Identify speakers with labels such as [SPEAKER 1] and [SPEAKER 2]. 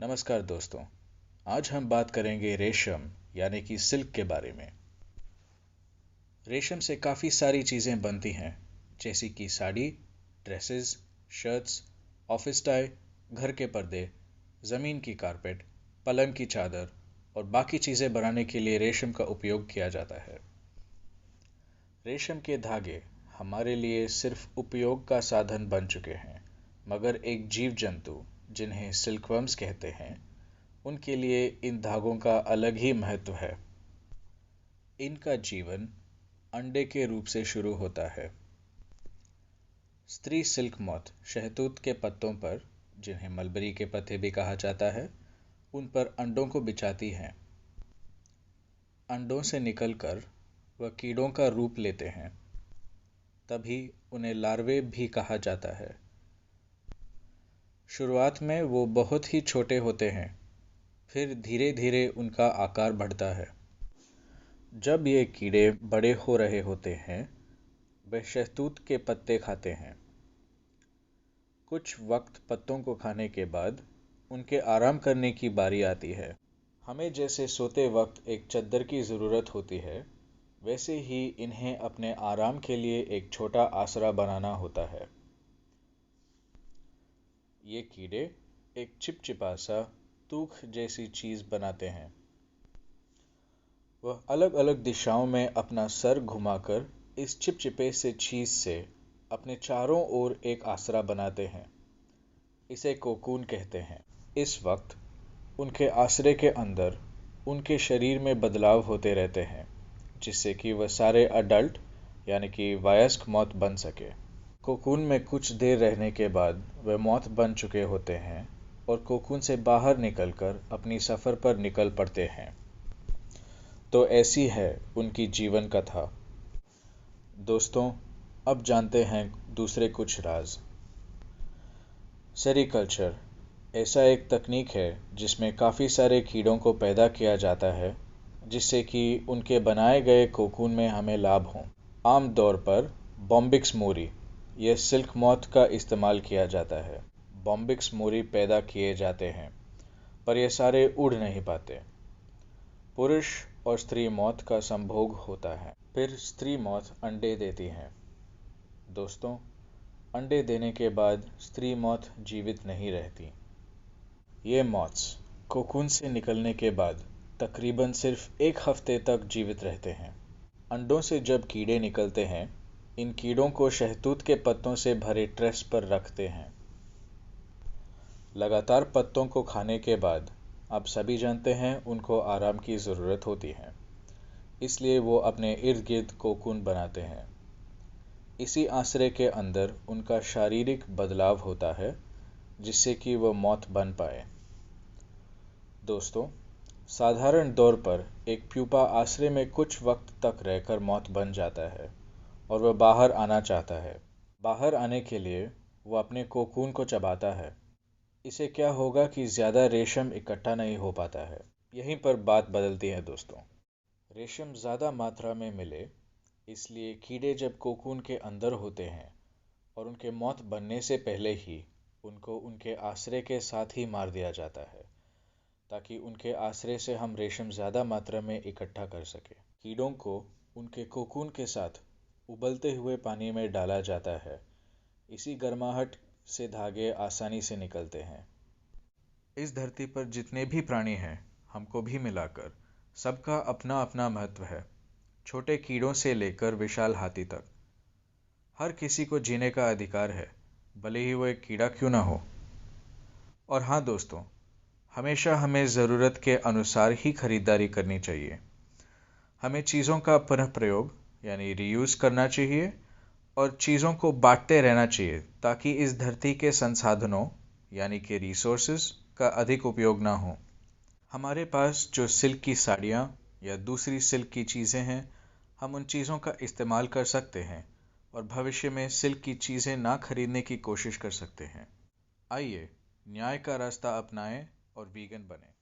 [SPEAKER 1] नमस्कार दोस्तों। आज हम बात करेंगे रेशम यानी कि सिल्क के बारे में। रेशम से काफ़ी सारी चीज़ें बनती हैं, जैसे कि sari, dresses, shirts, office tie, घर के पर्दे, ज़मीन की कारपेट, पलंग की चादर और बाकी चीज़ें बनाने के लिए रेशम का उपयोग किया जाता है। रेशम के धागे हमारे लिए सिर्फ उपयोग का साधन बन चुके हैं, मगर एक जीव जंतु जिन्हें सिल्कवर्म्स कहते हैं, उनके लिए इन धागों का अलग ही महत्व है। इनका जीवन अंडे के रूप से शुरू होता है। स्त्री सिल्क मॉथ शहतूत के पत्तों पर, जिन्हें मलबरी के पत्ते भी कहा जाता है, उन पर अंडों को बिछाती हैं। अंडों से निकलकर वह कीड़ों का रूप लेते हैं, तभी उन्हें लार्वे भी कहा जाता है। शुरुआत में वो बहुत ही छोटे होते हैं, फिर धीरे धीरे उनका आकार बढ़ता है। जब ये कीड़े बड़े हो रहे होते हैं, वे शहतूत के पत्ते खाते हैं। कुछ वक्त पत्तों को खाने के बाद उनके आराम करने की बारी आती है। हमें जैसे सोते वक्त एक चद्दर की ज़रूरत होती है, वैसे ही इन्हें अपने आराम के लिए एक छोटा आसरा बनाना होता है। ये कीड़े एक चिपचिपा सा तूख जैसी चीज़ बनाते हैं। वह अलग अलग दिशाओं में अपना सर घुमाकर इस चिपचिपे से चीज़ से अपने चारों ओर एक आसरा बनाते हैं। इसे कोकून कहते हैं। इस वक्त उनके आसरे के अंदर उनके शरीर में बदलाव होते रहते हैं, जिससे कि वह सारे अडल्ट यानी कि वयस्क मॉथ बन सके। कोकून में कुछ देर रहने के बाद वे मॉथ बन चुके होते हैं और कोकून से बाहर निकलकर अपनी सफ़र पर निकल पड़ते हैं। तो ऐसी है उनकी जीवन कथा। दोस्तों, अब जानते हैं दूसरे कुछ राज। सेरीकल्चर ऐसा एक तकनीक है जिसमें काफ़ी सारे कीड़ों को पैदा किया जाता है, जिससे कि उनके बनाए गए कोकून में हमें लाभ हो। आम तौर पर बॉम्बिक्स मोरी, यह सिल्क मॉथ का इस्तेमाल किया जाता है। बॉम्बिक्स मोरी पैदा किए जाते हैं, पर यह सारे उड़ नहीं पाते। पुरुष और स्त्री मॉथ का संभोग होता है, फिर स्त्री मॉथ अंडे देती हैं। दोस्तों, अंडे देने के बाद स्त्री मॉथ जीवित नहीं रहती। ये मॉथ्स कोकून से निकलने के बाद तकरीबन सिर्फ एक हफ्ते तक जीवित रहते हैं। अंडों से जब कीड़े निकलते हैं, इन कीड़ों को शहतूत के पत्तों से भरे ट्रेस पर रखते हैं। लगातार पत्तों को खाने के बाद आप सभी जानते हैं उनको आराम की ज़रूरत होती है, इसलिए वो अपने इर्द गिर्द कोकून बनाते हैं। इसी आसरे के अंदर उनका शारीरिक बदलाव होता है, जिससे कि वह मॉथ बन पाए। दोस्तों, साधारण तौर पर एक प्यूपा आसरे में कुछ वक्त तक रहकर मॉथ बन जाता है और वह बाहर आना चाहता है। बाहर आने के लिए वह अपने कोकून को चबाता है। इससे क्या होगा कि ज़्यादा रेशम इकट्ठा नहीं हो पाता है। यहीं पर बात बदलती है दोस्तों। रेशम ज़्यादा मात्रा में मिले, इसलिए कीड़े जब कोकून के अंदर होते हैं और उनके मौत बनने से पहले ही उनको उनके आसरे के साथ ही मार दिया जाता है, ताकि उनके आसरे से हम रेशम ज़्यादा मात्रा में इकट्ठा कर सकें। कीड़ों को उनके कोकून के साथ उबलते हुए पानी में डाला जाता है। इसी गर्माहट से धागे आसानी से निकलते हैं। इस धरती पर जितने भी प्राणी हैं, हमको भी मिलाकर सबका अपना अपना महत्व है। छोटे कीड़ों से लेकर विशाल हाथी तक हर किसी को जीने का अधिकार है, भले ही वो एक कीड़ा क्यों ना हो। और हाँ दोस्तों, हमेशा हमें ज़रूरत के अनुसार ही खरीदारी करनी चाहिए। हमें चीज़ों का पुनः प्रयोग यानी रीयूज़ करना चाहिए और चीज़ों को बांटते रहना चाहिए, ताकि इस धरती के संसाधनों यानी कि रिसोर्सेज का अधिक उपयोग ना हो। हमारे पास जो सिल्क की साड़ियाँ या दूसरी सिल्क की चीज़ें हैं, हम उन चीज़ों का इस्तेमाल कर सकते हैं और भविष्य में सिल्क की चीज़ें ना खरीदने की कोशिश कर सकते हैं। आइए न्याय का रास्ता अपनाएं और वीगन बने।